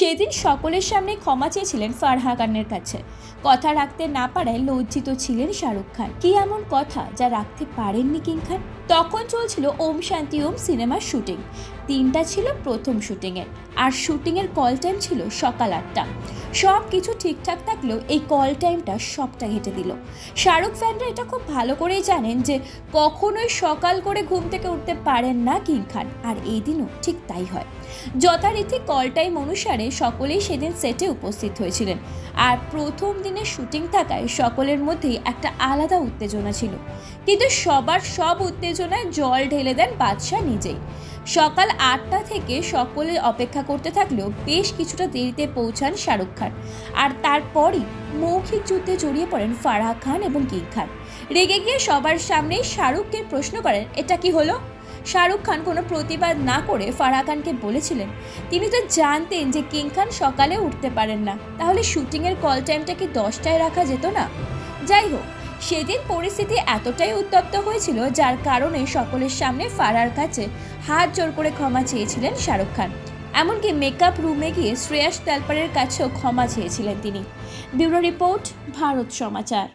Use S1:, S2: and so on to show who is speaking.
S1: সেদিন সকলের সামনে ক্ষমা চেয়েছিলেন ফারহা খানের কাছে। কথা রাখতে না পারায় লজ্জিত ছিলেন শাহরুখ খান। কি এমন কথা যা রাখতে পারেননি কিং খান? তখন চলছিল ওম শান্তি ওম সিনেমার শুটিং। দিনটা ছিল প্রথম শুটিংয়ের, আর শুটিংয়ের কল টাইম ছিল সকাল 8টা। সব কিছু ঠিকঠাক থাকলেও এই কল টাইমটা সবটা ঘেটে দিল। শাহরুখ ফ্যানরা এটা খুব ভালো করেই জানেন যে কখনোই সকাল করে ঘুম থেকে উঠতে পারেন না কিং খান, আর এই দিনও ঠিক তাই হয়। যথারীতি কল টাইম অনুসারে সকলেই সেদিন সেটে উপস্থিত হয়েছিলেন, আর প্রথম দিনের শুটিং থাকায় সকলের মধ্যেই একটা আলাদা উত্তেজনা ছিল। কিন্তু সবার সব উত্তেজনায় জল ঢেলে দেন বাদশা নিজেই। সকাল 8টা থেকে সকলে অপেক্ষা করতে থাকলেও বেশ কিছুটা দেরিতে পৌঁছান শাহরুখ খান, আর তারপরই মৌখিক যুদ্ধে জড়িয়ে পড়েন ফারহা খান এবং কিং খান। রেগে গিয়ে সবার সামনেই শাহরুখকে প্রশ্ন করেন, এটা কি হলো? শাহরুখ খান কোনো প্রতিবাদ না করে ফারহা খানকে বলেছিলেন, তিনি তো জানতেন যে কিং খান সকালে উঠতে পারেন না, তাহলে শুটিংয়ের কল টাইমটা কি 10টায় রাখা যেত না? যাই হোক, সেদিন পরিস্থিতি এতটাই উত্তপ্ত হয়েছিল যার কারণে সকলের সামনে ফারহার কাছে হাত জোর করে ক্ষমা চেয়েছিলেন শাহরুখ খান। এমনকি মেকআপ রুমে গিয়ে শ্রেয়াস তালপারের কাছেও ক্ষমা চেয়েছিলেন তিনি। ব্যুরো রিপোর্ট, ভারত সমাচার।